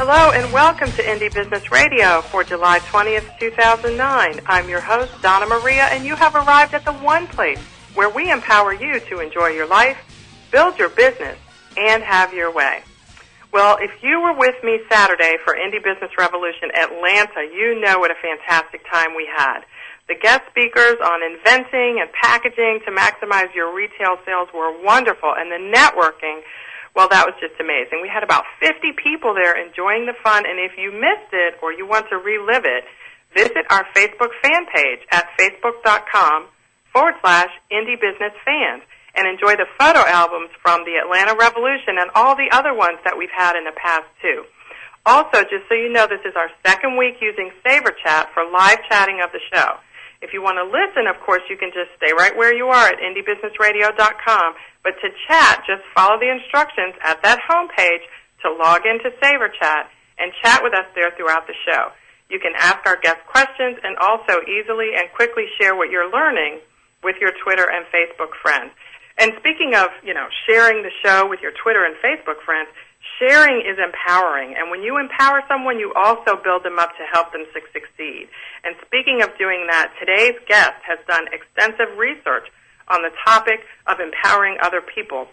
Hello and welcome to Indie Business Radio for July 20th, 2009. I'm your host, Donna Maria, and you have arrived at the one place where we empower you to enjoy your life, build your business, and have your way. Well, if you were with me Saturday for Indie Business Revolution Atlanta, you know what a fantastic time we had. The guest speakers on inventing and packaging to maximize your retail sales were wonderful, and the networking, well, that was just amazing. We had about 50 people there enjoying the fun, and if you missed it or you want to relive it, visit our Facebook fan page at facebook.com/indiebusinessfans and enjoy the photo albums from the Atlanta Revolution and all the other ones that we've had in the past, too. Also, just so you know, this is our second week using Saver Chat for live chatting of the show. If you want to listen, of course, you can just stay right where you are at indiebusinessradio.com. But to chat, just follow the instructions at that homepage to log into Saver Chat and chat with us there throughout the show. You can ask our guests questions and also easily and quickly share what you're learning with your Twitter and Facebook friends. And speaking of, sharing the show with your Twitter and Facebook friends, sharing is empowering. And when you empower someone, you also build them up to help them succeed. And speaking of doing that, today's guest has done extensive research on the topic of empowering other people,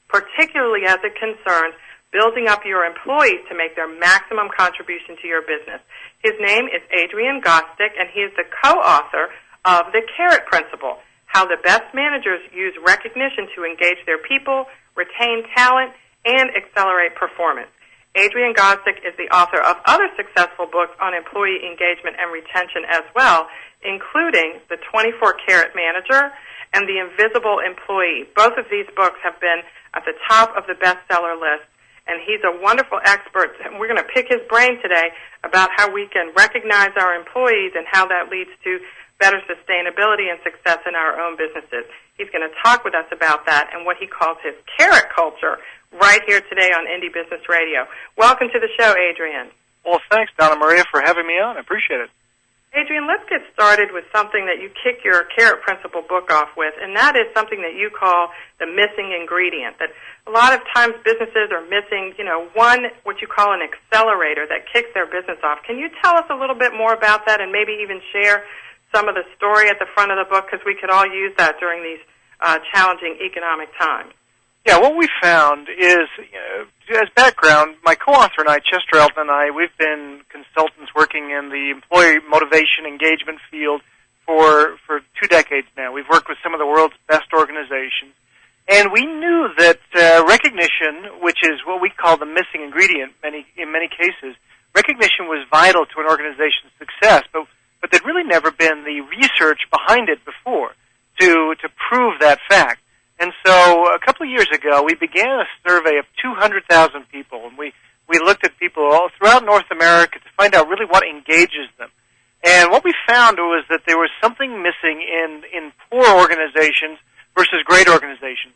particularly as it concerns building up your employees to make their maximum contribution to your business. His name is Adrian Gostick, and he is the co-author of The Carrot Principle, How the Best Managers Use Recognition to Engage Their People, Retain Talent, and Accelerate Performance. Adrian Gostick is the author of other successful books on employee engagement and retention as well, including The 24-Carat Manager and The Invisible Employee. Both of these books have been at the top of the bestseller list, and he's a wonderful expert. And we're going to pick his brain today about how we can recognize our employees and how that leads to better sustainability and success in our own businesses. He's going to talk with us about that and what he calls his carrot culture right here today on Indie Business Radio. Welcome to the show, Adrian. Well, thanks, Donna Maria, for having me on. I appreciate it. Adrian, let's get started with something that you kick your Carrot Principle book off with, and that is something that you call the missing ingredient, that a lot of times businesses are missing, one, what you call an accelerator that kicks their business off. Can you tell us a little bit more about that and maybe even share some of the story at the front of the book, because we could all use that during these challenging economic times? Yeah, what we found is, as background, my co-author and I, Chester Elton and I, we've been consultants working in the employee motivation engagement field for 2 decades now. We've worked with some of the world's best organizations, and we knew that recognition, which is what we call the missing ingredient in many cases, recognition was vital to an organization's success, but there'd really never been the research behind it before to prove that fact. And so a couple of years ago, we began a survey of 200,000 people, and we looked at people all throughout North America to find out really what engages them. And what we found was that there was something missing in poor organizations versus great organizations.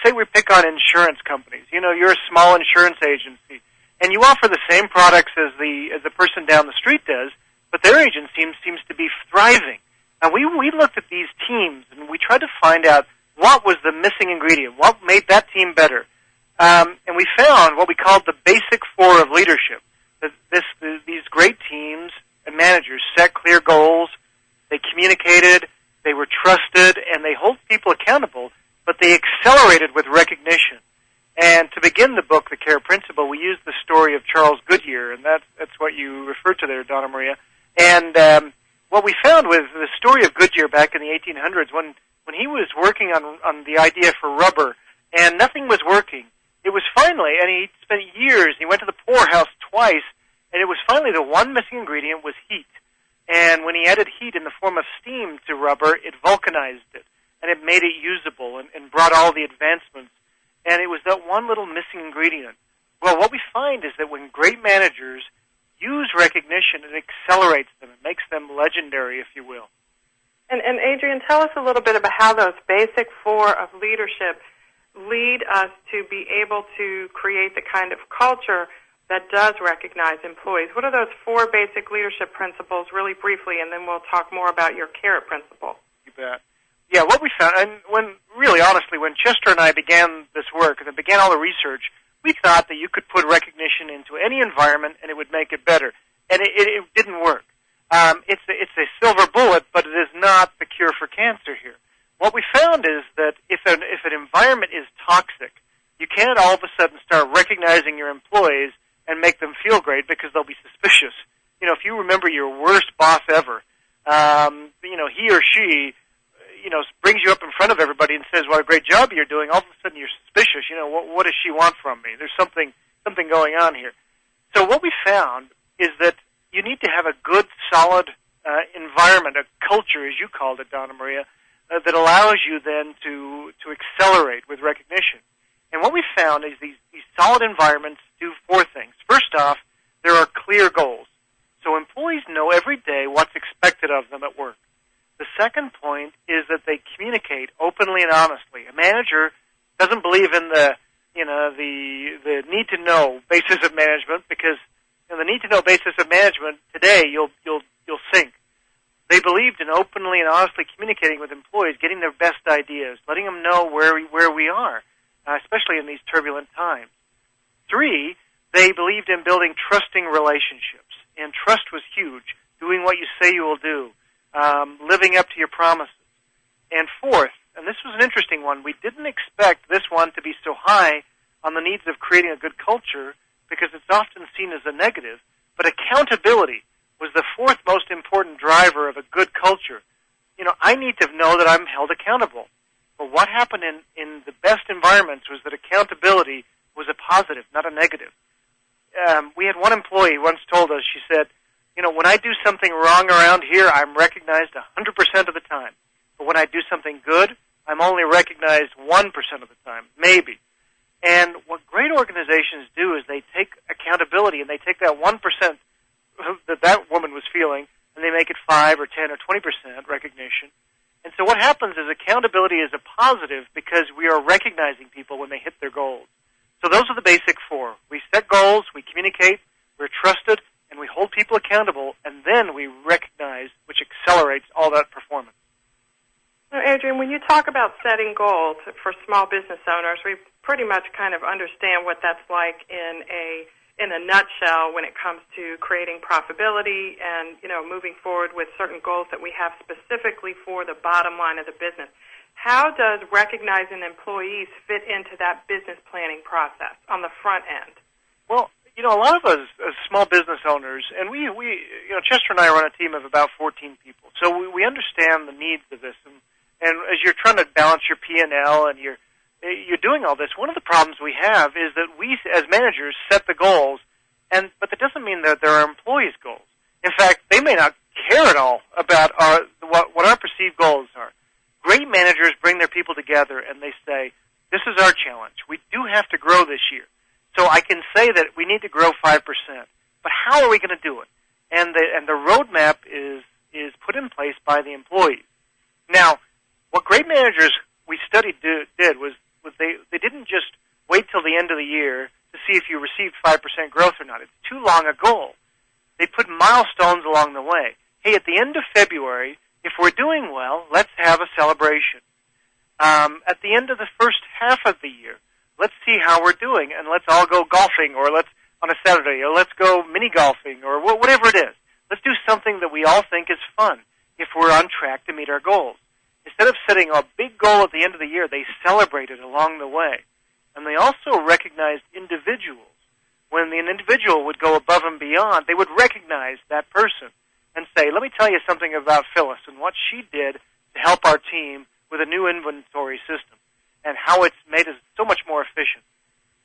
Say we pick on insurance companies. You're a small insurance agency, and you offer the same products as the person down the street does, but their agent seems to be thriving. And we looked at these teams, and we tried to find out what was the missing ingredient, what made that team better. And we found what we called the basic four of leadership. These great teams and managers set clear goals, they communicated, they were trusted, and they hold people accountable, but they accelerated with recognition. And to begin the book, The Carrot Principle, we used the story of Charles Goodyear, and that's what you referred to there, Donna Maria. And what we found was the story of Goodyear back in the 1800s when he was working on the idea for rubber, and nothing was working. It was finally, and he spent years, he went to the poorhouse twice, and it was finally the one missing ingredient was heat. And when he added heat in the form of steam to rubber, it vulcanized it, and it made it usable and brought all the advancements. And it was that one little missing ingredient. Well, what we find is that when great managers use recognition, it accelerates them. It makes them legendary, if you will. And Adrian, tell us a little bit about how those basic four of leadership lead us to be able to create the kind of culture that does recognize employees. What are those four basic leadership principles, really briefly, and then we'll talk more about your carrot principle. You bet. Yeah, what we found, and when Chester and I began this work and began all the research, we thought that you could put recognition into any environment and it would make it better. And it didn't work. It's a silver bullet, but it is not the cure for cancer here. What we found is that if an environment is toxic, you can't all of a sudden start recognizing your employees and make them feel great because they'll be suspicious. If you remember your worst boss ever, he or she, brings you up in front of everybody and says, what a great job you're doing, all of a sudden you're suspicious. What does she want from me? There's something going on here. So what we found is that you need to have a good, solid environment, a culture, as you called it, Donna Maria, that allows you then to accelerate with recognition. And what we found is these solid environments do four things. First off, there are clear goals. So employees know every day what's expected of them at work. The second point is that they communicate openly and honestly. A manager doesn't believe in the need to know basis of management because the need to know basis of management today you'll sink. They believed in openly and honestly communicating with employees, getting their best ideas, letting them know where we are, especially in these turbulent times. 3, they believed in building trusting relationships, and trust was huge, doing what you say you will do, living up to your promises. And 4th, and this was an interesting one, we didn't expect this one to be so high on the needs of creating a good culture because it's often seen as a negative, but accountability was the 4th most important driver of a good culture. I need to know that I'm held accountable. But what happened in the best environments was that accountability was a positive, not a negative. We had one employee once told us, she said, when I do something wrong around here, I'm recognized 100% of the time. But when I do something good, I'm only recognized 1% of the time, maybe. And what great organizations do is they take accountability and they take that 1% that woman was feeling and they make it 5 or 10 or 20% recognition. And so what happens is accountability is a positive because we are recognizing people when they hit their goals. So those are the basic 4. We set goals, we communicate, we're trusted, and we hold people accountable, and then we recognize, which accelerates all that performance. Now, Adrian, when you talk about setting goals for small business owners, we pretty much kind of understand what that's like in a nutshell when it comes to creating profitability and, moving forward with certain goals that we have specifically for the bottom line of the business. How does recognizing employees fit into that business planning process on the front end? Well, a lot of us as small business owners, and we Chester and I run a team of about 14 people, so we understand the needs of this. And as you're trying to balance your P&L and you're doing all this, one of the problems we have is that we, as managers, set the goals, but that doesn't mean that they're our employees' goals. In fact, they may not care at all about what our perceived goals are. Great managers bring their people together and they say, this is our challenge. We do have to grow this year. So I can say that we need to grow 5%. But how are we going to do it? And the roadmap is put in place by the employees. Now, what great managers we studied did was they didn't just wait till the end of the year to see if you received 5% growth or not. It's too long a goal. They put milestones along the way. Hey, at the end of February, if we're doing well, let's have a celebration. At the end of the first half of the year, let's see how we're doing, and let's all go golfing, or let's on a Saturday, or let's go mini golfing, or whatever it is. Let's do something that we all think is fun if we're on track to meet our goals. Instead of setting a big goal at the end of the year, they celebrated along the way. And they also recognized individuals. When an individual would go above and beyond, they would recognize that person and say, let me tell you something about Phyllis and what she did to help our team with a new inventory system and how it's made us so much more efficient.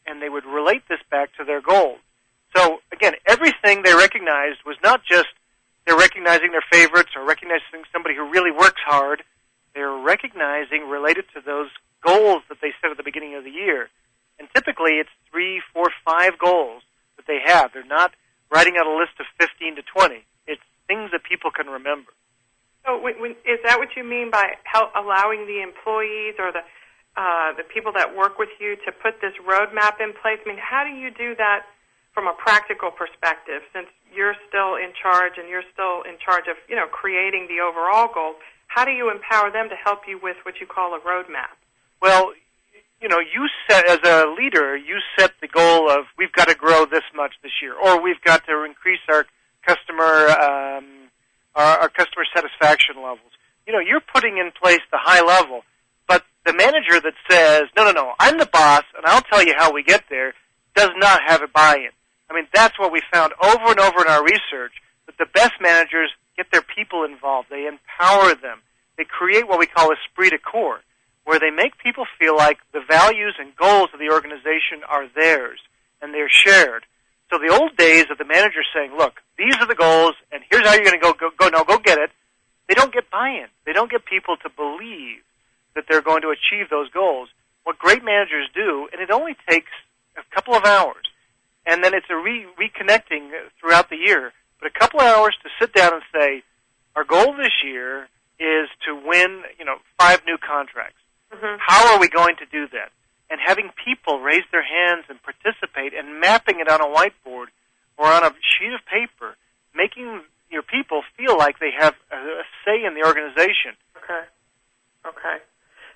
And they would relate this back to their goals. So, again, everything they recognized was not just they're recognizing their favorites or recognizing somebody who really works hard. They're recognizing related to those goals that they set at the beginning of the year. And typically it's 3, 4, 5 goals that they have. They're not writing out a list of 15 to 20. It's things that people can remember. So is that what you mean by allowing the employees or the people that work with you to put this roadmap in place? I mean, how do you do that from a practical perspective, since you're still in charge and you're still in charge of, creating the overall goals? How do you empower them to help you with what you call a roadmap? Well, you set, as a leader, you set the goal of we've got to grow this much this year, or we've got to increase our customer satisfaction levels. You're putting in place the high level, but the manager that says, no, I'm the boss, and I'll tell you how we get there, does not have a buy-in. I mean, that's what we found over and over in our research, that the best managers get their people involved. They empower them. They create what we call esprit de corps, where they make people feel like the values and goals of the organization are theirs, and they're shared. So the old days of the manager saying, look, these are the goals, and here's how you're going to go get it, they don't get buy-in. They don't get people to believe that they're going to achieve those goals. What great managers do, and it only takes a couple of hours, and then it's a reconnecting throughout the year, but a couple of hours to sit down and say, our goal this year is to win, 5 new contracts. Mm-hmm. How are we going to do that? And having people raise their hands and participate and mapping it on a whiteboard or on a sheet of paper, making your people feel like they have a say in the organization. Okay.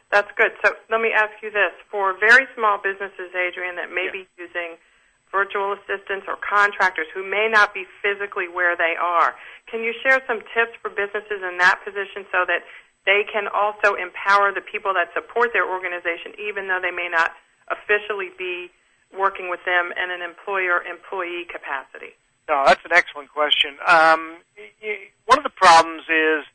That's good. So let me ask you this. For very small businesses, Adrian, that may be using virtual assistants or contractors who may not be physically where they are, can you share some tips for businesses in that position so that they can also empower the people that support their organization, even though they may not officially be working with them in an employer-employee capacity? No, that's an excellent question. One of the problems is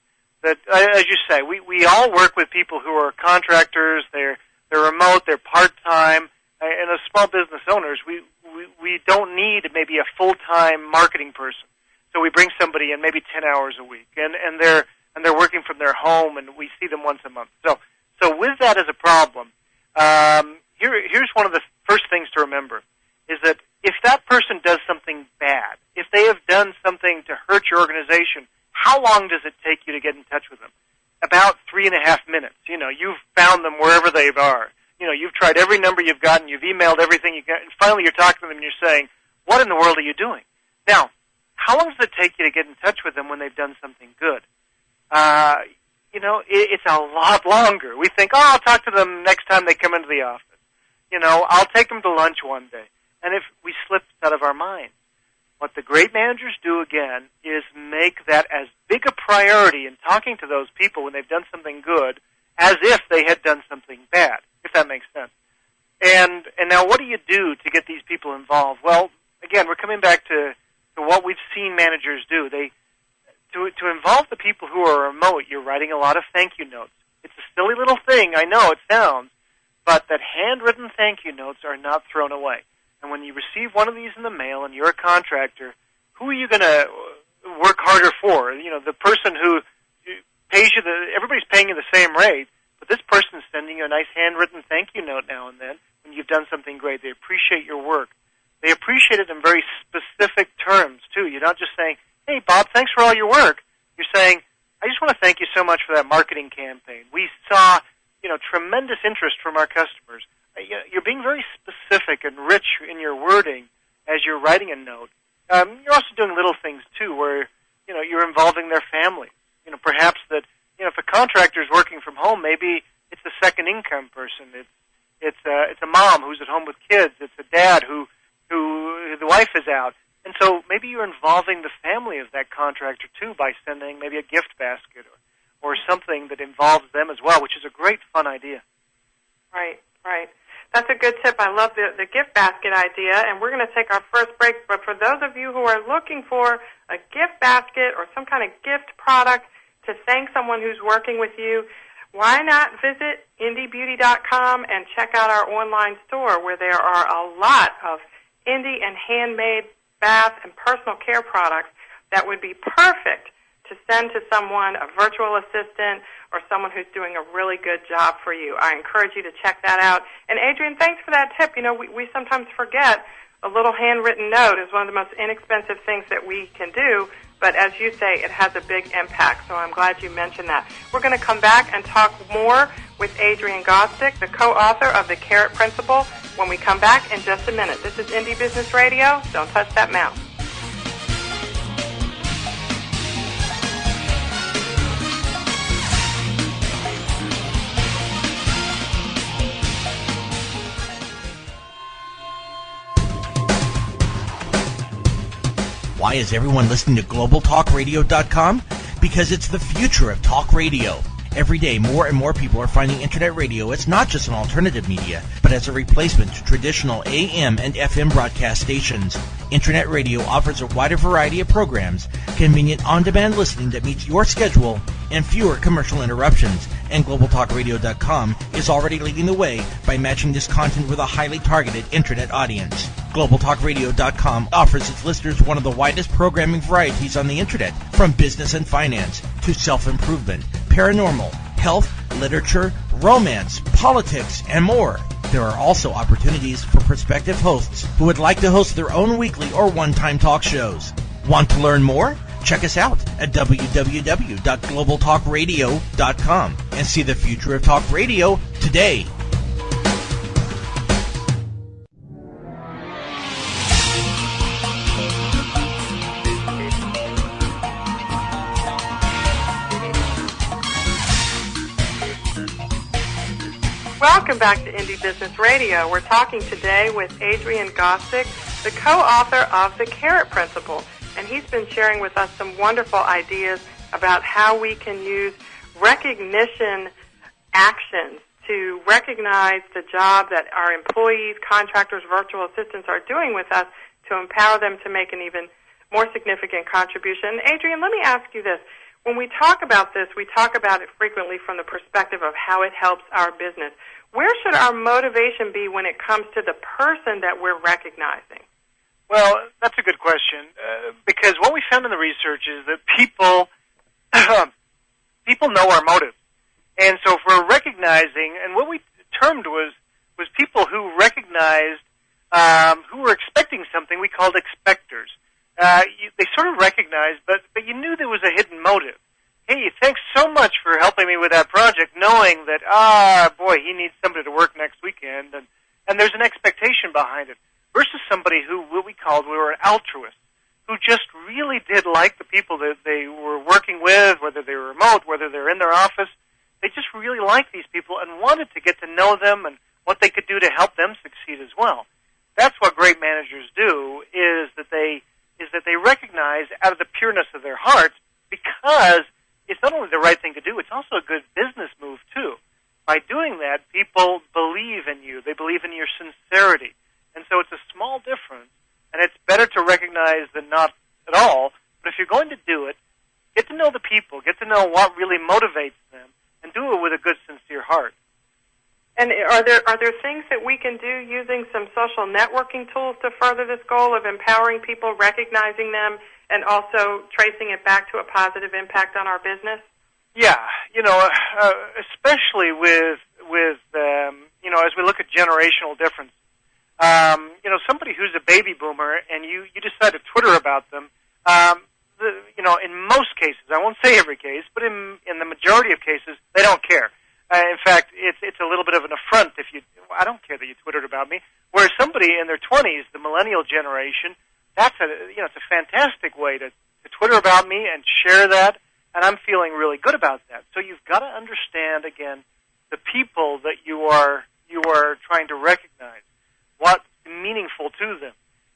that, as you say, we all work with people who are contractors. They're remote. They're part-time. And as small business owners, we don't need maybe a full-time marketing person. So we bring somebody in maybe 10 hours a week, and they're working from their home, and we see them once a month. So with that as a problem, here's one of the first things to remember, is that if that person does something bad, if they have done something to hurt your organization, how long does it take you to get in touch with them? About 3.5 minutes. You've found them wherever they are. You've tried every number you've gotten, you've emailed everything you got, and finally you're talking to them and you're saying, what in the world are you doing? Now, how long does it take you to get in touch with them when they've done something good? It's a lot longer. We think, I'll talk to them next time they come into the office. I'll take them to lunch one day. And if we slip out of our mind, what the great managers do again is make that as big a priority in talking to those people when they've done something good as if they had done something bad, if that makes sense. And now what do you do to get these people involved? Well, again, we're coming back to what we've seen managers do. To involve the people who are remote, you're writing a lot of thank you notes. It's a silly little thing, I know it sounds, but that handwritten thank you notes are not thrown away. And when you receive one of these in the mail and you're a contractor, who are you going to work harder for? The person who pays you, everybody's paying you the same rate, but this person's sending you a nice handwritten thank you note now and then when you've done something great. They appreciate your work. They appreciate it in very specific terms, too. You're not just saying, hey, Bob, thanks for all your work. You're saying, I just want to thank you so much for that marketing campaign. We saw, tremendous interest from our customers. You're being very specific and rich in your wording as you're writing a note. You're also doing little things, too, where, you're involving their family. Perhaps that, if a contractor is working from home, maybe it's the second income person. It's a mom who's at home with kids. It's a dad who the wife is out. And so maybe you're involving the family of that contractor, too, by sending maybe a gift basket or something that involves them as well, which is a great, fun idea. Right. That's a good tip. I love the gift basket idea, and we're going to take our first break. But for those of you who are looking for a gift basket or some kind of gift product to thank someone who's working with you, why not visit indiebeauty.com and check out our online store where there are a lot of indie and handmade bath and personal care products that would be perfect to send to someone, a virtual assistant, or someone who's doing a really good job for you. I encourage you to check that out. And Adrian, thanks for that tip. We sometimes forget a little handwritten note is one of the most inexpensive things that we can do, but as you say, it has a big impact, so I'm glad you mentioned that. We're going to come back and talk more with Adrian Gostick, the co-author of The Carrot Principle, when we come back in just a minute. This is Indie Business Radio. Don't touch that mouse. why is everyone listening to globaltalkradio.com? Because it's the future of talk radio. Every day, more and more people are finding internet radio as not just an alternative media, but as a replacement to traditional AM and FM broadcast stations. Internet radio offers a wider variety of programs, convenient on-demand listening that meets your schedule, and fewer commercial interruptions. And globaltalkradio.com is already leading the way by matching this content with a highly targeted internet audience. globaltalkradio.com offers its listeners one of the widest programming varieties on the internet, from business and finance to self-improvement, paranormal, health, literature, romance, politics, and more. There are also opportunities for prospective hosts who would like to host their own weekly or one-time talk shows. Want to learn more? Check us out at www.globaltalkradio.com and see the future of talk radio today. Welcome back to Indie Business Radio. We're talking today with Adrian Gostick, the co-author of The Carrot Principle, and he's been sharing with us some wonderful ideas about how we can use recognition actions to recognize the job that our employees, contractors, virtual assistants are doing with us to empower them to make an even more significant contribution. Adrian, let me ask you this. When we talk about this, we talk about it frequently from the perspective of how it helps our business. Where should our motivation be when it comes to the person that we're recognizing? Well, that's a good question, because what we found in the research is that people know our motive. And so if we're recognizing, and what we termed was people who recognized, who were expecting something, we called expectors. They sort of recognized, but you knew there was a hidden motive. Hey, thanks so much for helping me with that project, knowing that, boy, he needs somebody to work next weekend, and there's an expectation behind it, versus somebody who what we were an altruist, who just really did like the people that they were working with, whether they were remote, whether they're in their office. They just really liked these people and wanted to get to know them and what they could do to help them succeed as well. That's what great managers do, is that they recognize out of the pureness of their hearts, because it's not only the right thing to do, it's also a good business move too. By doing that, people believe in you. They believe in your sincerity. And so it's a small difference, and it's better to recognize than not at all. But if you're going to do it, get to know the people, get to know what really motivates them, and do it with a good, sincere heart. And are there things that we can do using some social networking tools to further this goal of empowering people, recognizing them, and also tracing it back to a positive impact on our business? Yeah, especially with as we look at generational differences. Somebody who's a baby boomer and you decide to Twitter about them, in most cases, I won't say every case, but in the majority of cases, they don't care. In fact, it's a little bit of an affront if I don't care that you Twittered about me. Whereas somebody in their 20s, the millennial generation, it's a fantastic way to Twitter about me and share that, and I'm feeling really good about that. So you've got to understand, again, the people that you are trying to recognize, what's meaningful to them.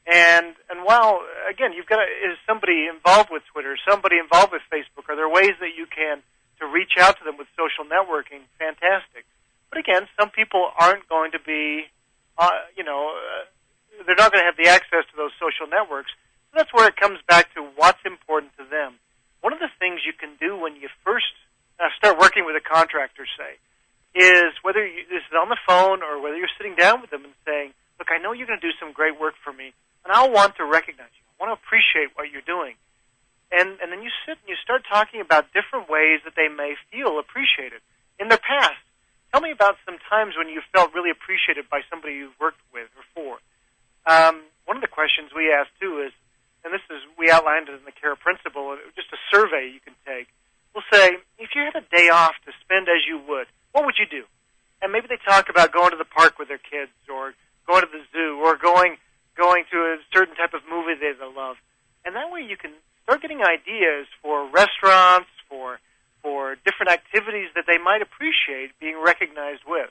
And while, again, you've got to, is somebody involved with Twitter, somebody involved with Facebook, are there ways that you can to reach out to them with social networking? Fantastic. But again, some people aren't going to be, they're not going to have the access to those social networks. So that's where it comes back to what's important to them. One of the things you can do when you first start working with a contractor, say, is whether this is on the phone or whether you're sitting down with them and saying, look, I know you're going to do some great work for me, and I want to recognize you. I want to appreciate what you're doing. And then you sit and you start talking about different ways that they may feel appreciated. In their past, tell me about some times when you felt really appreciated by somebody you've worked with or for. One of the questions we ask, too, is, and we outlined it in the Carrot Principle, just a survey you can take. We'll say, if you had a day off to spend as you would, what would you do? And maybe they talk about going to the park with their kids, or going to the zoo, or going to a certain type of movie they love. And that way you can start getting ideas for restaurants, for different activities that they might appreciate being recognized with.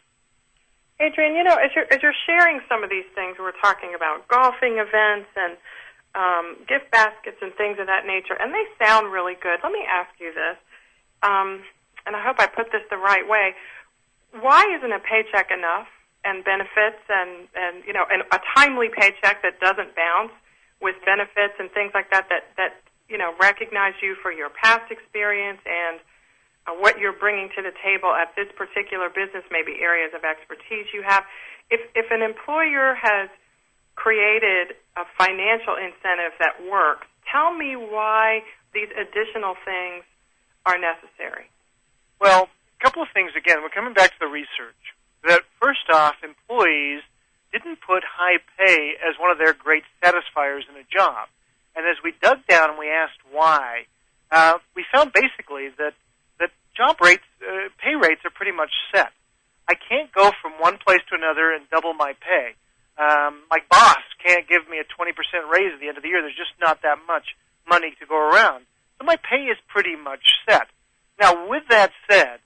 Adrian, as you're sharing some of these things, we're talking about golfing events and gift baskets and things of that nature, and they sound really good. Let me ask you this, and I hope I put this the right way. Why isn't a paycheck enough, and benefits and a timely paycheck that doesn't bounce with benefits and things like that recognize you for your past experience and what you're bringing to the table at this particular business, maybe areas of expertise you have. If an employer has created a financial incentive that works, tell me why these additional things are necessary. Well, a couple of things. Again, we're coming back to the research. That first off, employees didn't put high pay as one of their great satisfiers in a job. And as we dug down and we asked why, we found basically that job rates, pay rates are pretty much set. I can't go from one place to another and double my pay. My boss can't give me a 20% raise at the end of the year. There's just not that much money to go around. So my pay is pretty much set. Now, with that said,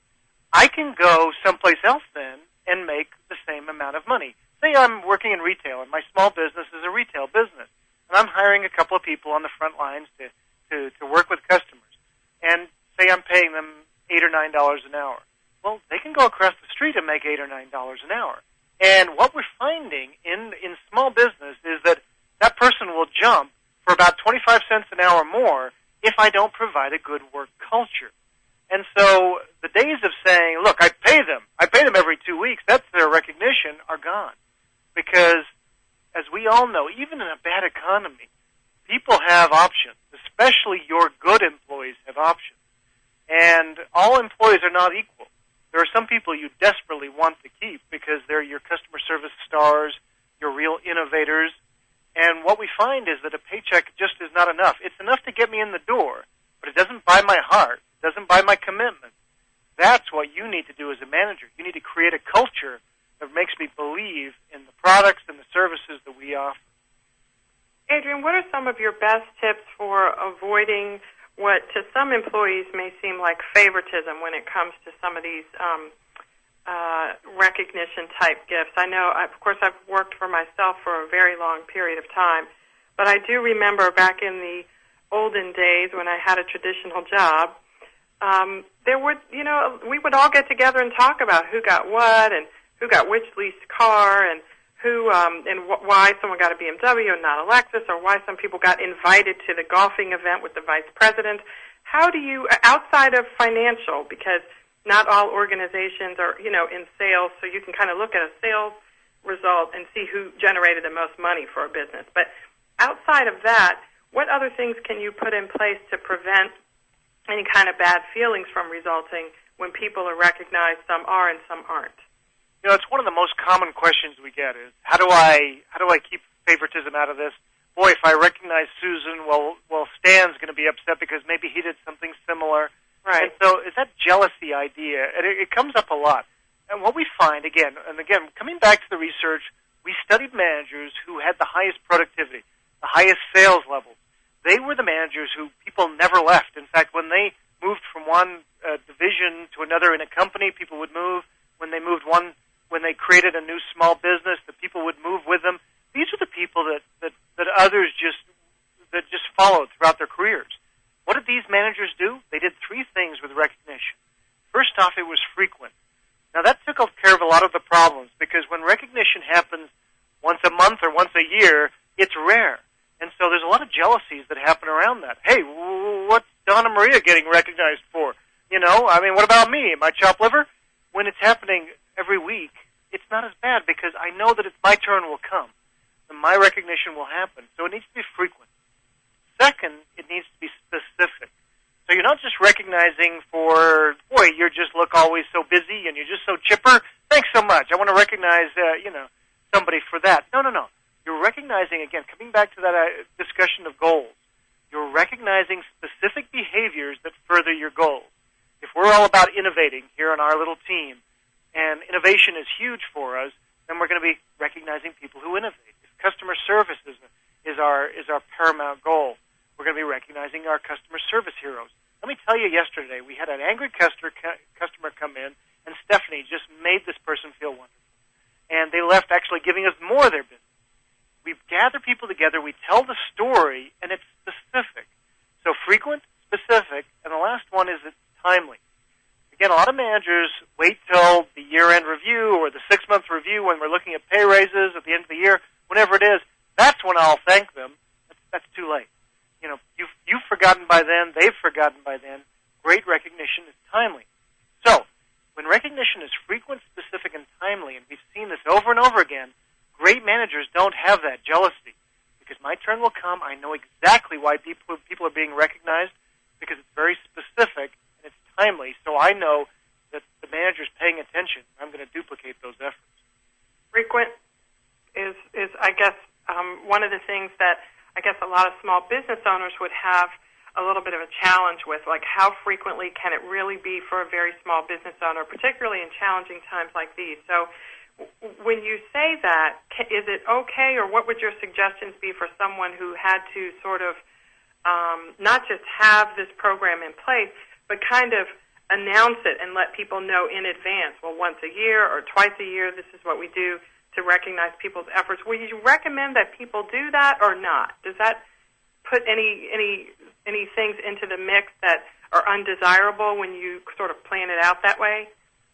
I can go someplace else then and make the same amount of money. Say I'm working in retail, and my small business is a retail business, and I'm hiring a couple of people on the front lines to work with customers. And say I'm paying them $8 or $9 an hour. Well, they can go across the street and make $8 or $9 an hour. And what we're finding in small business is that that person will jump for about 25 cents an hour more if I don't provide a good work culture. And so the days of saying, look, I pay them every 2 weeks, that's their recognition, are gone. Because, as we all know, even in a bad economy, people have options, especially your good employees have options. And all employees are not equal. There are some people you desperately want to keep because they're your customer service stars, your real innovators. And what we find is that a paycheck just is not enough. It's enough to get me in the door, but it doesn't buy my heart. It doesn't buy my commitment. That's what you need to do as a manager. You need to create a culture that makes me believe in the products and the services that we offer. Adrian, what are some of your best tips for avoiding what to some employees may seem like favoritism when it comes to some of these recognition-type gifts? I know, of course, I've worked for myself for a very long period of time, but I do remember back in the olden days when I had a traditional job, we would all get together and talk about who got what and who got which leased car and why someone got a BMW and not a Lexus, or why some people got invited to the golfing event with the vice president. How do you, outside of financial, because not all organizations are, in sales, so you can kind of look at a sales result and see who generated the most money for a business. But outside of that, what other things can you put in place to prevent any kind of bad feelings from resulting when people are recognized, some are and some aren't? It's one of the most common questions we get is, how do I keep favoritism out of this? Boy, if I recognize Susan, well, Stan's going to be upset because maybe he did something similar. Right. And so it's that jealousy idea, and it comes up a lot. And what we find, again, coming back to the research, we studied managers who had the highest productivity, the highest sales levels. They were the managers who people never left. In fact, when they moved from one division to another in a company, people would move. When they created a new small business, the people would move with them. These are the people that others just followed throughout their careers. What did these managers do? They did three things with recognition. First off, it was frequent. Now, that took care of a lot of the problems, because when recognition happens once a month or once a year, it's rare. And so there's a lot of jealousies that happen around that. Hey, what's Donna Maria getting recognized for? What about me? Am I chopped liver? When it's happening every week, it's not as bad because I know that my turn will come and my recognition will happen. So it needs to be frequent. Second, it needs to be specific. So you're not just recognizing for, boy, you just look always so busy and you're just so chipper. Thanks so much. I want to recognize, somebody for that. No. You're recognizing, again, coming back to that discussion of goals, you're recognizing specific behaviors that further your goals. If we're all about innovating here on our little team, and innovation is huge for us, then we're going to be recognizing people who innovate. If customer service is our paramount goal, we're going to be recognizing our customer service heroes. Let me tell you, yesterday we had an angry customer come in, and Stephanie just made this person feel wonderful. And they left actually giving us more of their business. We gather people together, we tell the story Again, a lot of managers wait till the year-end review or the 6-month review when we're looking at pay raises at the end of the year, whenever it is. That's when I'll thank them. That's too late. You've forgotten by then. They've forgotten by then. Great recognition is timely. So, when recognition is frequent, specific, and timely, and we've seen this over and over again, great managers don't have that jealousy. Because my turn will come, I know exactly why people are being recognized, because it's very specific and it's timely, so I know that the manager's paying attention. I'm going to duplicate those efforts. Frequent is I guess, one of the things that I guess a lot of small business owners would have a little bit of a challenge with, like how frequently can it really be for a very small business owner, particularly in challenging times like these. So when you say that, is it okay, or what would your suggestions be for someone who had to sort of not just have this program in place, but kind of announce it and let people know in advance, well, once a year or twice a year, this is what we do to recognize people's efforts. Would you recommend that people do that or not? Does that put any things into the mix that are undesirable when you sort of plan it out that way?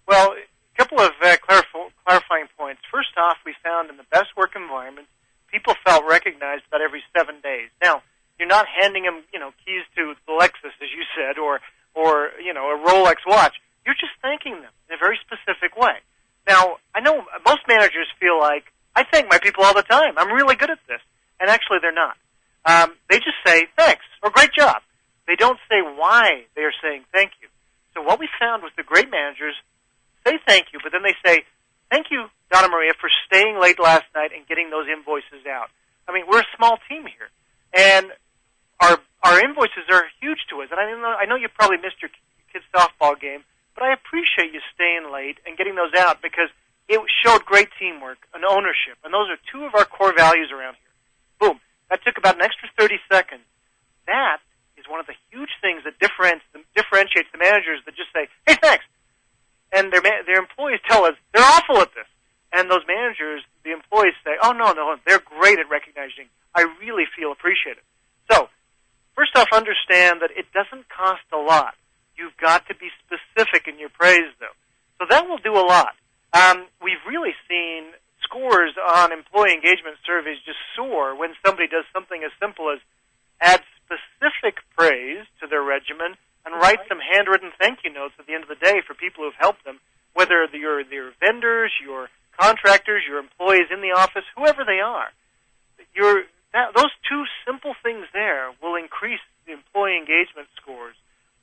Well, a couple of clarifying points. First off, we found in the best work environments, people felt recognized about every 7 days. Now, you're not handing them, keys to the Lexus, as you said, or a Rolex watch. You're just thanking them in a very specific way. Now, I know most managers feel like, I thank my people all the time. I'm really good at this. And actually, they're not. They just say, thanks, or great job. They don't say why they are saying thank you. So what we found was the great managers say thank you, but then they say, thank you, Donna Maria, for staying late last night and getting those invoices out. I mean, we're a small team here, and our invoices are huge to us. And I know you probably missed your kid's softball game, but I appreciate you staying late and getting those out because it showed great teamwork and ownership, and those are two of our core values around here. Boom. That took about an extra 30 seconds. That is one of the huge things that differentiates the managers that just say, hey, thanks. And their employees tell us they're awful at this. And those managers, the employees say, oh, no, they're great at recognizing. I really feel appreciated. So, first off, understand that it doesn't cost a lot. You've got to be specific in your praise, though. So that will do a lot. We've really seen scores on employee engagement surveys just soar when somebody does something as simple as add specific praise to their regimen and write some handwritten thank you notes at the end of the day for people who've helped them, whether you're their vendors, your contractors, your employees in the office, whoever they are. Those two simple things there will increase the employee engagement scores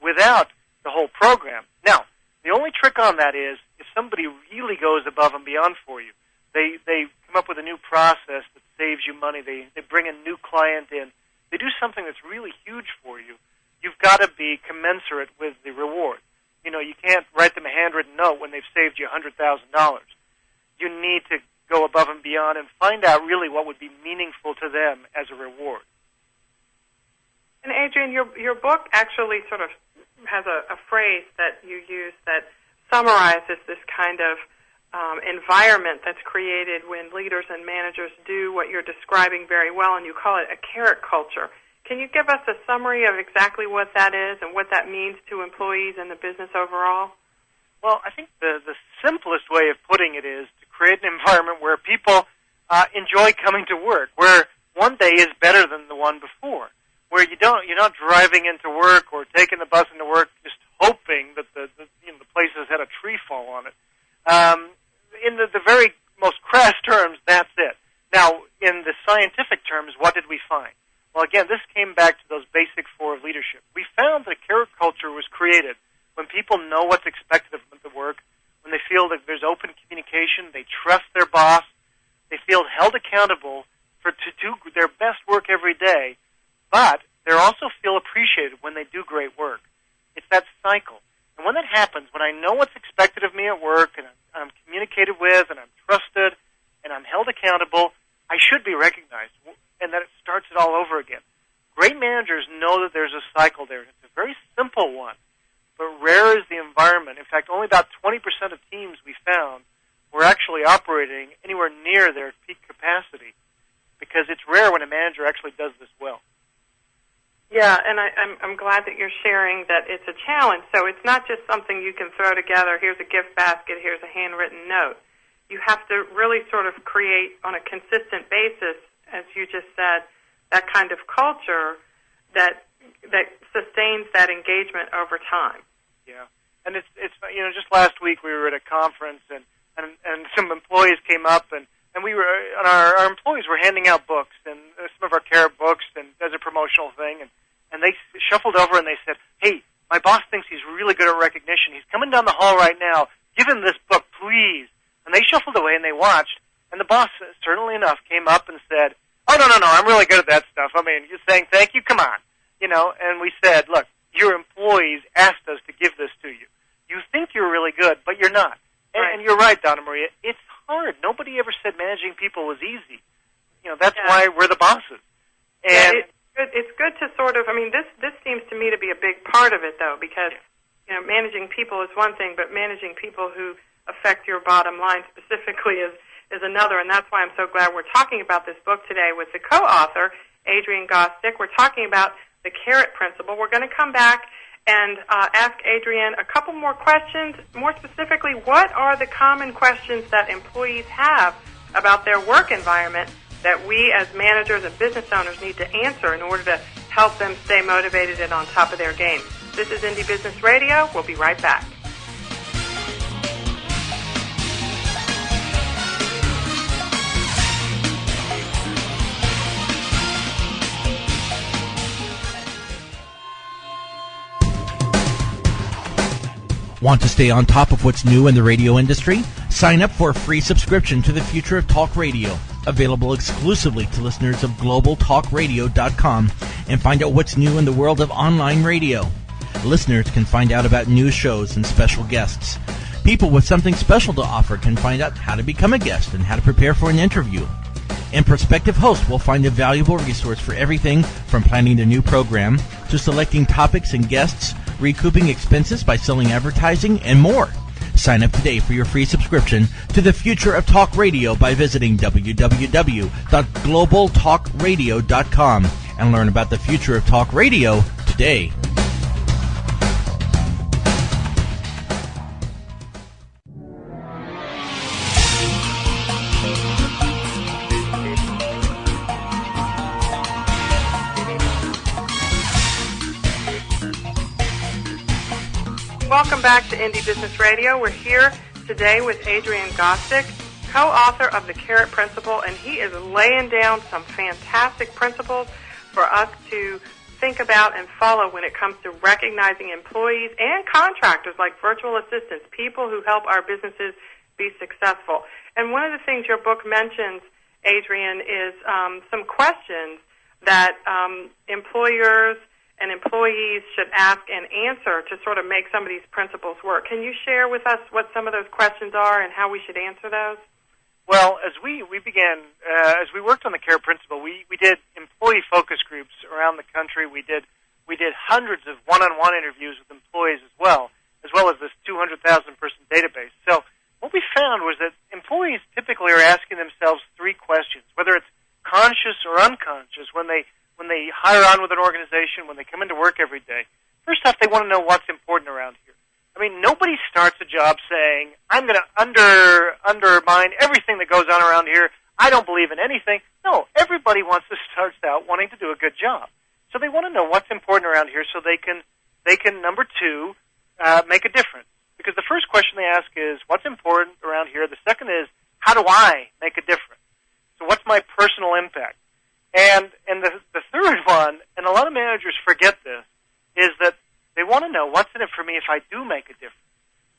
without the whole program. Now, the only trick on that is if somebody really goes above and beyond for you, they come up with a new process that saves you money, they bring a new client in, they do something that's really huge for you, you've got to be commensurate with the reward. You can't write them a handwritten note when they've saved you $100,000. You need to go above and beyond and find out really what would be meaningful to them as a reward. And Adrian, your book actually sort of has a phrase that you use that summarizes this kind of environment that's created when leaders and managers do what you're describing very well, and you call it a carrot culture. Can you give us a summary of exactly what that is and what that means to employees and the business overall? Well, I think the simplest way of putting it is to create an environment where people enjoy coming to work, where one day is better than the one before, where you're not driving into work or taking the bus into work just hoping that the place has had a tree fall on it. In the very most crass terms, that's it. Now, in the scientific terms, what did we find? Well, again, this came back to those basic four of leadership. We found that carrot culture was created when people know what's expected of them at the work, when they feel that there's open communication, they trust their boss, they feel held accountable to do their best work every day, but they also feel appreciated when they do great work. It's that cycle. And when that happens, when I know what's expected of me at work, and I'm communicated with, and I'm trusted, and I'm held accountable, I should be recognized, and that it starts it all over again. Great managers know that there's a cycle there. It's a very simple one, but rare is the environment. In fact, only about 20% of teams we found were actually operating anywhere near their peak capacity, because it's rare when a manager actually does this well. Yeah, and I'm glad that you're sharing that it's a challenge. So it's not just something you can throw together, here's a gift basket, here's a handwritten note. You have to really sort of create on a consistent basis, as you just said, that kind of culture that sustains that engagement over time. Yeah. And it's just last week we were at a conference and some employees came up and we were, and our employees were handing out books and some of our Carrot books and as a promotional thing and they shuffled over and they said, "Hey, my boss thinks he's really good at recognition. He's coming down the hall right now. Give him this book, please." And they shuffled away and they watched and the boss, certainly enough, came up and said, "Oh, no, I'm really good at that stuff. I mean, you're saying thank you? Come on." And we said, "Look, your employees asked us to give this to you. You think you're really good, but you're not." Right. And you're right, Donna Maria. It's hard. Nobody ever said managing people was easy. That's why we're the bosses. And it's good to sort of, this seems to me to be a big part of it, though, because, managing people is one thing, but managing people who affect your bottom line specifically is another, and that's why I'm so glad we're talking about this book today with the co-author, Adrian Gostick. We're talking about the Carrot Principle. We're going to come back and ask Adrian a couple more questions. More specifically, what are the common questions that employees have about their work environment that we as managers and business owners need to answer in order to help them stay motivated and on top of their game? This is Indie Business Radio. We'll be right back. Want to stay on top of what's new in the radio industry? Sign up for a free subscription to the Future of Talk Radio, available exclusively to listeners of globaltalkradio.com, and find out what's new in the world of online radio. Listeners can find out about new shows and special guests. People with something special to offer can find out how to become a guest and how to prepare for an interview. And prospective hosts will find a valuable resource for everything from planning their new program to selecting topics and guests, recouping expenses by selling advertising, and more. Sign up today for your free subscription to the Future of Talk Radio by visiting www.globaltalkradio.com and learn about the future of talk radio today. Welcome back to Indie Business Radio. We're here today with Adrian Gostick, co-author of The Carrot Principle, and he is laying down some fantastic principles for us to think about and follow when it comes to recognizing employees and contractors like virtual assistants, people who help our businesses be successful. And one of the things your book mentions, Adrian, is some questions that employers and employees should ask and answer to sort of make some of these principles work. Can you share with us what some of those questions are and how we should answer those? Well, as we began, as we worked on the Carrot Principle, we did employee focus groups around the country. We did hundreds of one-on-one interviews with employees as well as this 200,000-person database. So what we found was that employees typically are asking themselves three questions, whether it's conscious or unconscious, when they hire on with an organization, when they come into work every day. First off, they want to know what's important around here. I mean, nobody starts a job saying, "I'm going to undermine everything that goes on around here. I don't believe in anything." No, everybody wants to start out wanting to do a good job. So they want to know what's important around here so they can number two, make a difference. Because the first question they ask is, what's important around here? The second is, how do I make a difference? So what's my personal impact? And the third one, and a lot of managers forget this, is that they want to know what's in it for me if I do make a difference.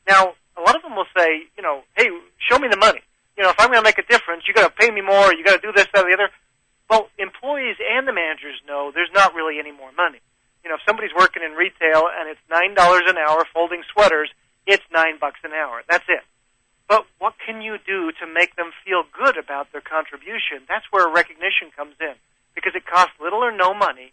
Now, a lot of them will say, "Hey, show me the money. If I'm going to make a difference, you got to pay me more, you got to do this, that, or the other." Well, employees and the managers know there's not really any more money. If somebody's working in retail and it's $9 an hour folding sweaters, it's $9 an hour. That's it. But what can you do to make them feel good about their contribution? That's where recognition comes in, because it costs little or no money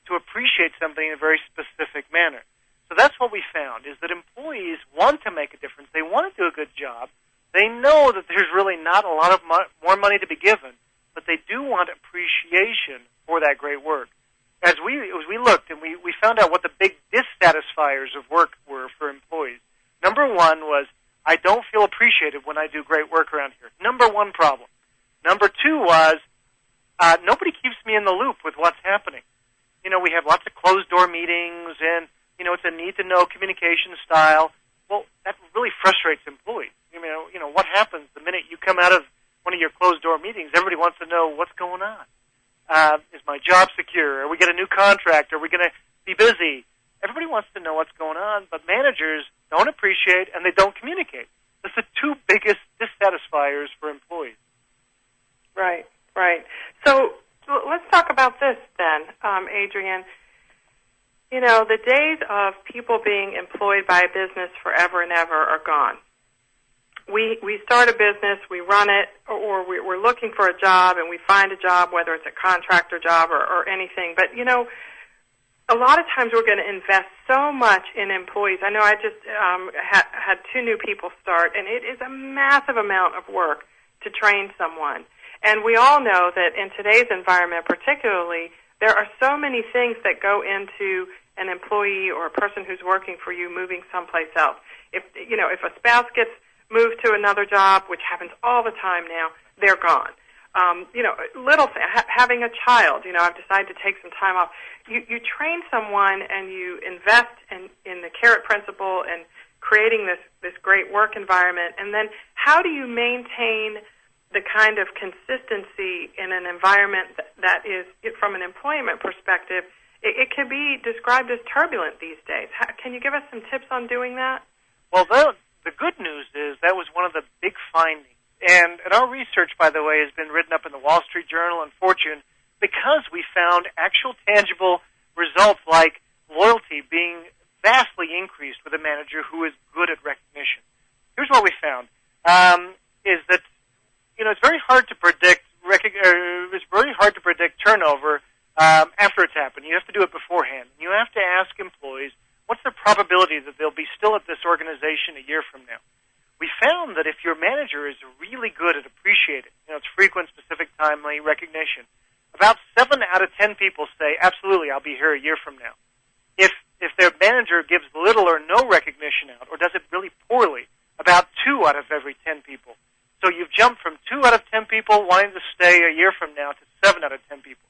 to appreciate something in a very specific manner. So that's what we found, is that employees want to make a difference. They want to do a good job. They know that there's really not a lot of more money to be given, but they do want appreciation for that great work. As we looked, found out what the big dissatisfiers of work were for employees. Number one was, I don't feel appreciated when I do great work around here. Number one problem. Number two was, nobody keeps me in the loop with what's happening. You know, we have lots of closed-door meetings, and, you know, it's a need-to-know communication style. Well, that really frustrates employees. You know, what happens the minute you come out of one of your closed-door meetings? Everybody wants to know what's going on. Is my job secure? Are we get a new contract? Are we going to be busy? Everybody wants to know what's going on, but managers don't appreciate and they don't communicate. That's the two biggest dissatisfiers for employees. Right, right. So let's talk about this then, Adrian. You know, the days of people being employed by a business forever and ever are gone. We start a business, we run it, or we're looking for a job, and we find a job, whether it's a contractor job or anything. But, you know, a lot of times we're going to invest so much in employees. I know I just had 2 new people start, and it is a massive amount of work to train someone. And we all know that in today's environment particularly, there are so many things that go into an employee or a person who's working for you moving someplace else. If a spouse gets moved to another job, which happens all the time now, they're gone. Having a child, I've decided to take some time off. You train someone and you invest in the carrot principle and creating this great work environment. And then how do you maintain the kind of consistency in an environment that is, from an employment perspective, it can be described as turbulent these days. Can you give us some tips on doing that? Well, the good news is that was one of the big findings. And our research, by the way, has been written up in the Wall Street Journal and Fortune because we found actual tangible results like loyalty being vastly increased with a manager who is good at recognition. Here's what we found, is that, it's very hard to predict turnover after it's happened. You have to do it beforehand. You have to ask employees, what's the probability that they'll be still at this organization a year from now? We found that if your manager is really good at appreciating, it's frequent, specific, timely recognition, about 7 out of 10 people say, absolutely, I'll be here a year from now. If their manager gives little or no recognition out or does it really poorly, about 2 out of every 10 people. So you've jumped from 2 out of 10 people wanting to stay a year from now to 7 out of 10 people.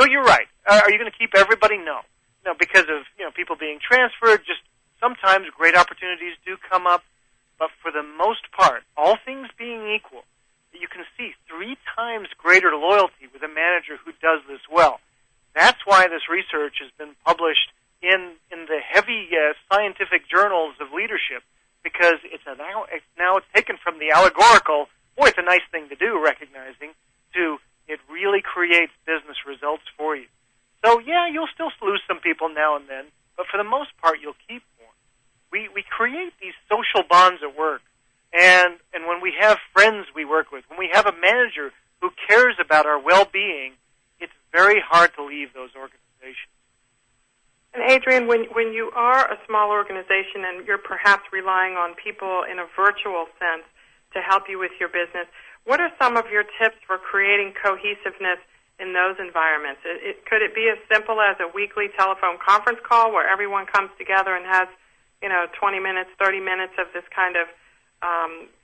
So you're right. Are you going to keep everybody? No. No, because of people being transferred, just sometimes great opportunities do come up. But for the most part, all things being equal, you can see 3 times greater loyalty with a manager who does this well. That's why this research has been published in the heavy scientific journals of leadership, because it's taken from the allegorical, boy, it's a nice thing to do, recognizing, to it really creates business results for you. So, yeah, you'll still lose some people now and then, but for the most part, you'll keep more. We create these social bonds at work, and when we have friends we work with, when we have a manager who cares about our well-being, it's very hard to leave those organizations. And Adrian, when you are a small organization and you're perhaps relying on people in a virtual sense to help you with your business, what are some of your tips for creating cohesiveness in those environments? Could it be as simple as a weekly telephone conference call where everyone comes together and has 20 minutes, 30 minutes of this kind of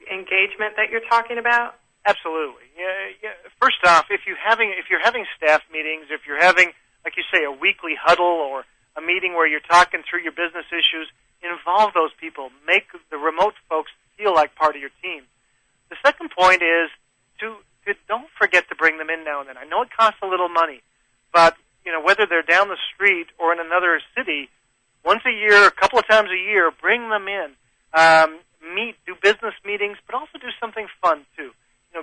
engagement that you're talking about? Absolutely. Yeah. First off, if you're having staff meetings, if you're having, like you say, a weekly huddle or a meeting where you're talking through your business issues, involve those people. Make the remote folks feel like part of your team. The second point is to don't forget to bring them in now and then. I know it costs a little money, but whether they're down the street or in another city, once a year, a couple of times a year, bring them in. Do business meetings, but also do something fun too.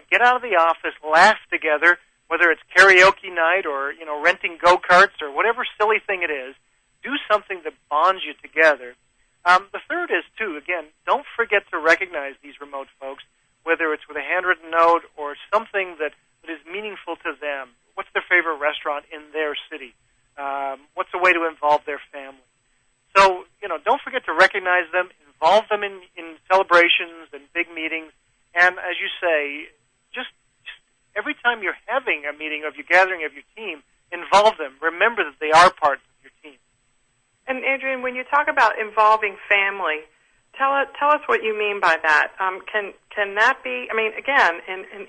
Get out of the office, laugh together, whether it's karaoke night or renting go-karts or whatever silly thing it is. Do something that bonds you together. The third is too, again, don't forget to recognize these remote folks, whether it's with a handwritten note or something that is meaningful to them. What's their favorite restaurant in their city? What's a way to involve their family? So, don't forget to recognize them, involve them in celebrations and big meetings, and as you say, just every time you're having a meeting of your gathering of your team, involve them. Remember that they are part of your team. And Adrian, when you talk about involving family, tell us what you mean by that. Can that be? I mean, again, in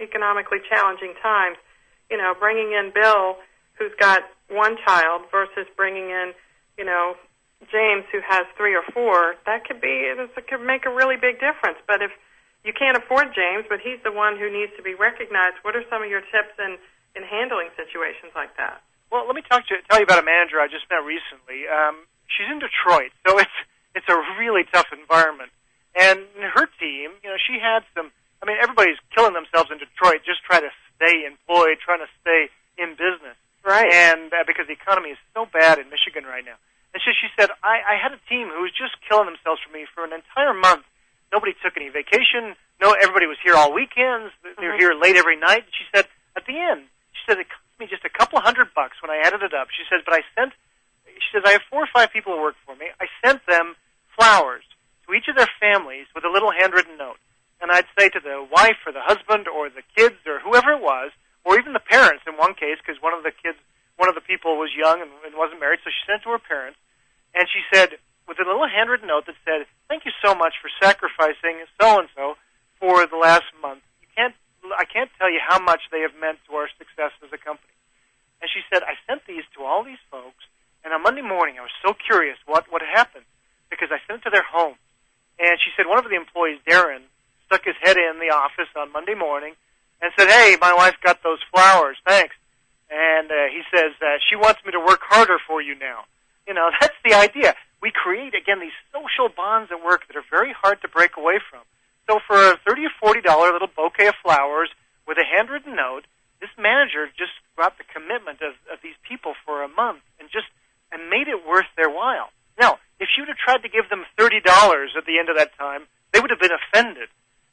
economically challenging times, bringing in Bill, who's got one child, versus bringing in, James, who has 3 or 4. That could make a really big difference. But if you can't afford James, but he's the one who needs to be recognized, what are some of your tips in handling situations like that? Well, let me tell you about a manager I just met recently. She's in Detroit, so it's a really tough environment. And her team, she had everybody's killing themselves in Detroit just trying to stay employed, trying to stay in business. Right. And because the economy is so bad in Michigan right now. And so she said, I had a team who was just killing themselves for me for an entire month. Nobody took any vacation. No, everybody was here all weekends. They were here late every night. And she said, at the end, it cost me just a couple of $100 when I added it up. She says, I have 4 or 5 people who work for me. I sent them flowers to each of their families with a little handwritten note. And I'd say to the wife or the husband or the kids or whoever it was, or even the parents in one case, because one of the people was young and wasn't married, so she sent it to her parents. And she said, with a little handwritten note that said, thank you so much for sacrificing so-and-so for the last month. I can't tell you how much they have meant to our success as a company. And she said, I sent these to all these folks, and on Monday morning I was so curious what happened, because I sent it to their home. And she said one of the employees, Darren, stuck his head in the office on Monday morning and said, hey, my wife got those flowers, thanks. And he says, she wants me to work harder for you now. That's the idea. We create, again, these social bonds at work that are very hard to break away from. So for a $30 or $40 little bouquet of flowers with a handwritten note, this manager just brought the commitment of these people for a month and made it worth their while. Now, if she would have tried to give them $30 at the end of that time, they would have been offended.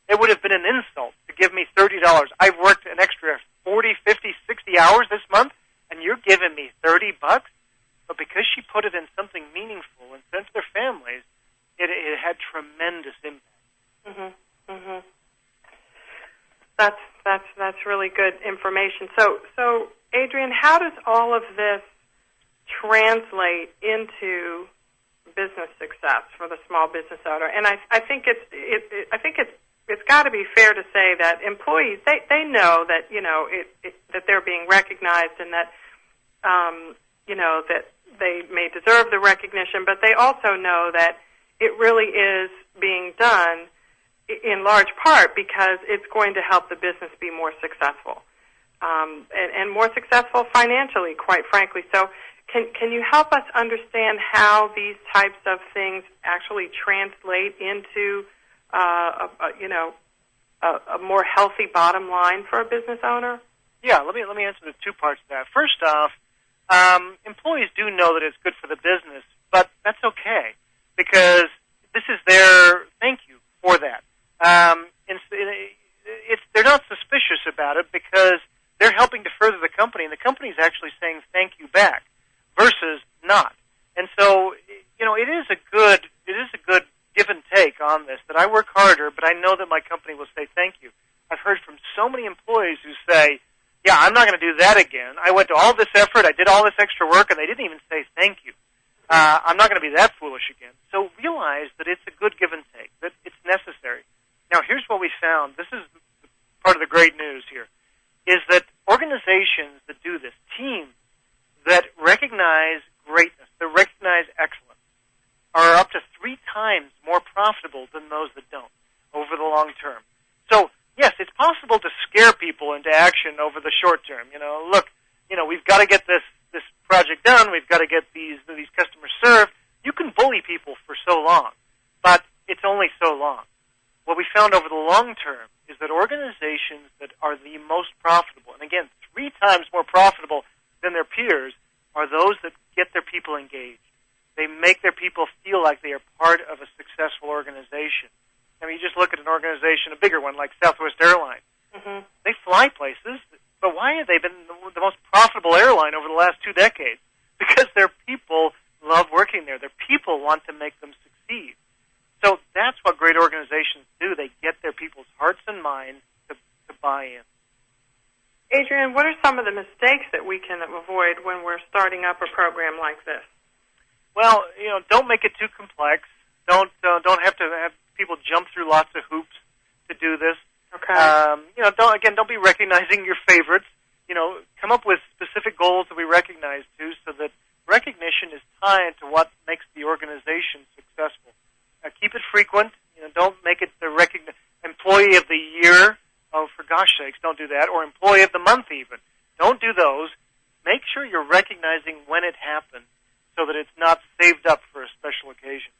It would have been an insult to give me $30. I've worked an extra 40, 50, 60 hours this month, and you're giving me $30? But because she put it in something meaningful and sent to their families, it had tremendous impact. That's really good information. So Adrian, how does all of this translate into business success for the small business owner? And I think it's got to be fair to say that employees they know that that they're being recognized and that that they may deserve the recognition, but they also know that it really is being done in large part because it's going to help the business be more successful and more successful financially, quite frankly. So can you help us understand how these types of things actually translate into a more healthy bottom line for a business owner? Yeah, let me answer the 2 parts of that. First off, employees do know that it's good for the business, but that's okay because this is their thank you for that. They're not suspicious about it because they're helping to further the company, and the company's actually saying thank you back versus not. And so, it is a good give and take on this, that I work harder, but I know that my company will say thank you. I've heard from so many employees who say, yeah, I'm not going to do that again. I went to all this effort, I did all this extra work, and they didn't even say thank you. I'm not going to be that foolish again. So realize that it's a good give and take, that it's necessary. Now, here's what we found. This is part of the great news here, is that organizations that do this, teams that recognize greatness, that recognize excellence, are up to 3 times more profitable than those that don't over the long term. So, yes, it's possible to scare people into action over the short term. Look, we've got to get this project done. We've got to get these customers served. You can bully people for so long, but it's only so long. What we found over the long term is that organizations that are the most profitable, and again, 3 times more profitable than their peers, are those that get their people engaged. They make their people feel like they are part of a successful organization. I mean, you just look at an organization, a bigger one like Southwest Airlines. Mm-hmm. They fly places, but why have they been the most profitable airline over the last 2 decades? Because their people love working there. Their people want to make them succeed. So that's what great organizations do. They get their people's hearts and minds to buy in. Adrian, what are some of the mistakes that we can avoid when we're starting up a program like this? Well, don't make it too complex. Don't have to have people jump through lots of hoops to do this. Okay. Don't be recognizing your favorites. Come up with specific goals to be recognized to, so that recognition is tied to what makes the organization successful. Keep it frequent. Don't make it the employee of the year. Oh, for gosh sakes, don't do that. Or employee of the month even. Don't do those. Make sure you're recognizing when it happened, so that it's not saved up for a special occasion.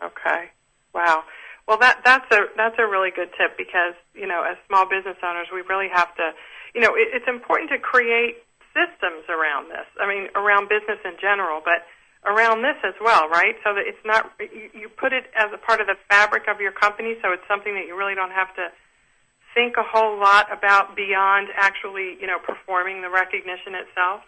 Okay. Wow. Well, that's a really good tip, because as small business owners, we really have to. It's important to create systems around this. I mean, around business in general, but around this as well, right? So that it's not, you put it as a part of the fabric of your company, so it's something that you really don't have to think a whole lot about beyond actually, performing the recognition itself.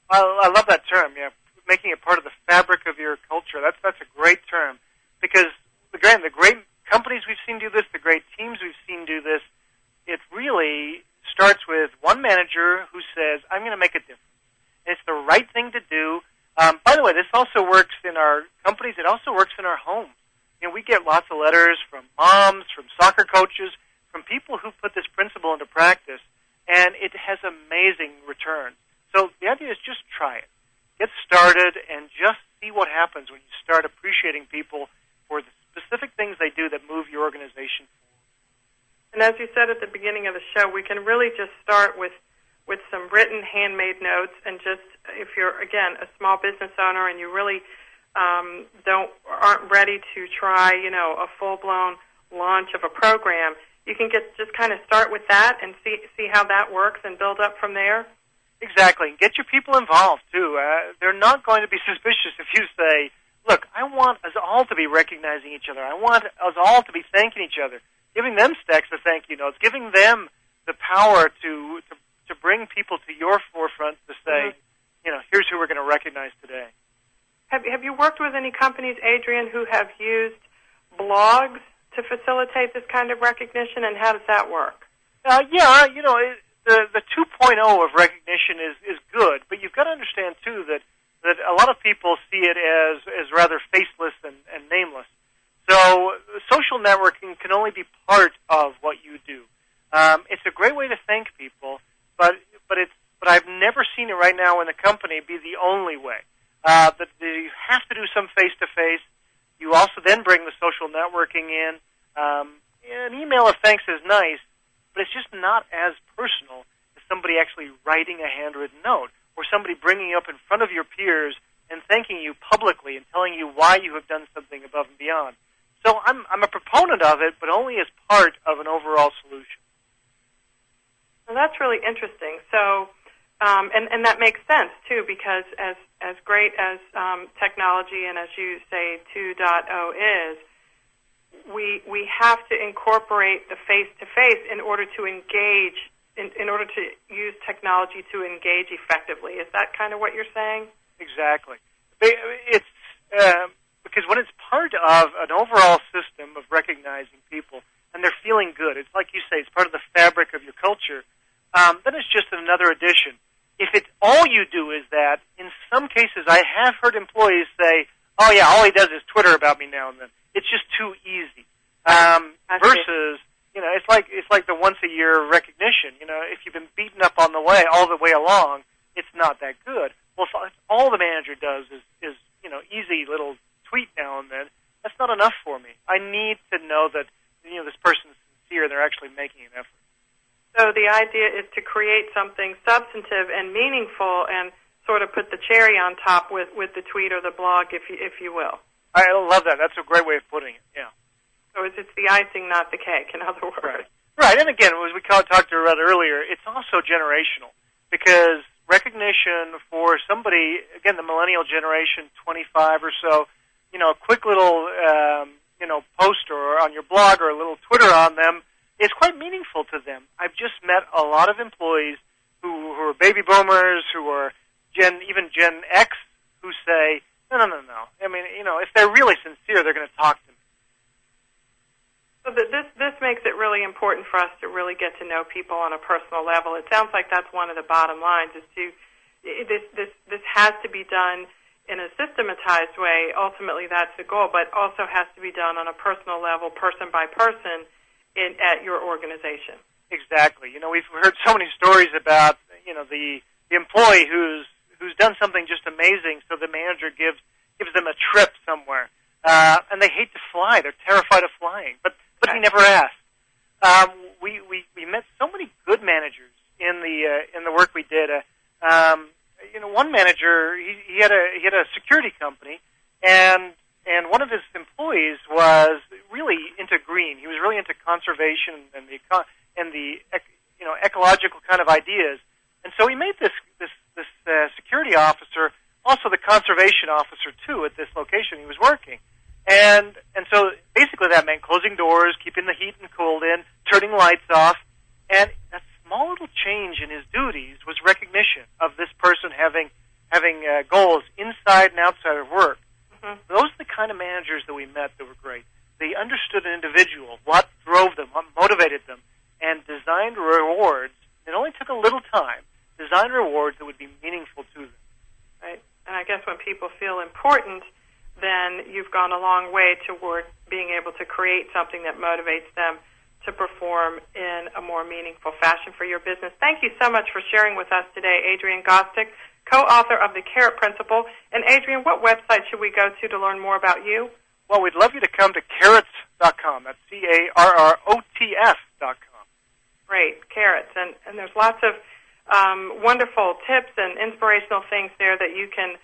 I love that term, yeah. Making it part of the fabric of your culture. That's a great term, because the great companies we've seen do this, the great teams we've seen do this, it really starts with one manager who says, I'm going to make a difference. And it's the right thing to do. By the way, this also works in our companies. It also works in our homes. We get lots of letters from moms, from soccer coaches, from people who put this principle into practice, and it has amazing returns. So the idea is just try it. Get started and just see what happens when you start appreciating people for the specific things they do that move your organization forward. And as you said at the beginning of the show, we can really just start with some written, handmade notes, and just, if you're, again, a small business owner and you really aren't ready to try, a full-blown launch of a program, you can just kind of start with that and see how that works and build up from there. Exactly. And get your people involved, too. They're not going to be suspicious if you say, look, I want us all to be recognizing each other. I want us all to be thanking each other. Giving them stacks of thank you notes, giving them the power to bring people to your forefront to say, here's who we're going to recognize today. Have you worked with any companies, Adrian, who have used blogs to facilitate this kind of recognition, and how does that work? The 2.0 of recognition is good, but you've got to understand, too, that a lot of people see it as rather faceless and nameless. So social networking can only be part of what you do. It's a great way to thank people, but I've never seen it right now in the company be the only way. That you have to do some face-to-face. You also then bring the social networking in. An email of thanks is nice, but it's just not as personal as somebody actually writing a handwritten note, or somebody bringing you up in front of your peers and thanking you publicly and telling you why you have done something above and beyond. So I'm a proponent of it, but only as part of an overall solution. Well, that's really interesting. So, and that makes sense too, because as great as technology and, as you say, 2.0 is, we have to incorporate the face-to-face in order to engage, in order to use technology to engage effectively. Is that kind of what you're saying? Exactly. It's because when it's part of an overall system of recognizing people and they're feeling good, it's like you say, it's part of the fabric of your culture, then it's just another addition. If it's all you do is that, in some cases I have heard employees say, oh yeah, all he does is Twitter about me now and then. It's just too easy. Versus, it's like the once a year recognition. If you've been beaten up on the way, all the way along, it's not that good. Well, if all the manager does is easy little tweet now and then, that's not enough for me. I need to know that, this person's sincere and they're actually making an effort. So the idea is to create something substantive and meaningful and sort of put the cherry on top with the tweet or the blog, if you will. I love that. That's a great way of putting it, yeah. So it's the icing, not the cake, in other words. Right. And again, as we talked about earlier, it's also generational, because recognition for somebody, again, the millennial generation, 25 or so, a quick little, post or on your blog or a little Twitter on them is quite meaningful to them. I've just met a lot of employees who are baby boomers, who are even Gen X, who say, no. I mean, if they're really sincere, they're going to talk to me. So this makes it really important for us to really get to know people on a personal level. It sounds like that's one of the bottom lines. This has to be done in a systematized way, ultimately that's the goal, but also has to be done on a personal level, person by person, at your organization. Exactly. We've heard so many stories about, the employee who's done something just amazing, so the manager gives them a trip somewhere. And they hate to fly. They're terrified of flying. But he never asked. We met so many good managers in the work we did. One manager, he had a security company, and one of his employees was really into green. He was really into conservation and the ecological kind of ideas. And so he made this security officer also the conservation officer too at this location he was working. And so basically that meant closing doors, keeping the heat and cold in, turning lights off, and that small little change in his duties was recognition of this person having goals inside and outside of work. Mm-hmm. Those are the kind of managers that we met that were great. They understood an individual, what drove them, what motivated them, and designed rewards. It only took a little time. Designed rewards that would be meaningful to them. Right. And I guess when people feel important, then you've gone a long way toward being able to create something that motivates them to perform in a more meaningful fashion for your business. Thank you so much for sharing with us today, Adrian Gostick, co-author of The Carrot Principle. And Adrian, what website should we go to learn more about you? Well, we'd love you to come to carrots.com. That's CARROTS.com. Great, Carrots. And there's lots of wonderful tips and inspirational things there that you can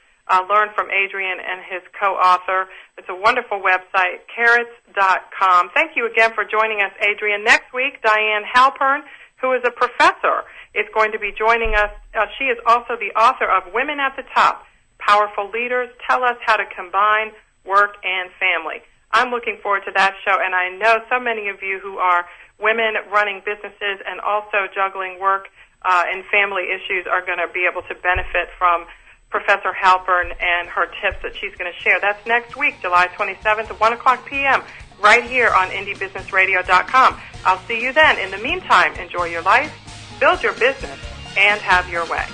learn from Adrian and his co-author. It's a wonderful website, carrots.com. Thank you again for joining us, Adrian. Next week, Diane Halpern, who is a professor, is going to be joining us. She is also the author of Women at the Top, Powerful Leaders Tell Us How to Combine Work and Family. I'm looking forward to that show, and I know so many of you who are women running businesses and also juggling work and family issues are going to be able to benefit from Professor Halpern and her tips that she's going to share. That's next week, July 27th at 1 o'clock p.m., right here on IndieBusinessRadio.com. I'll see you then. In the meantime, enjoy your life, build your business, and have your way.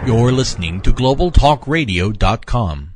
You're listening to GlobalTalkRadio.com.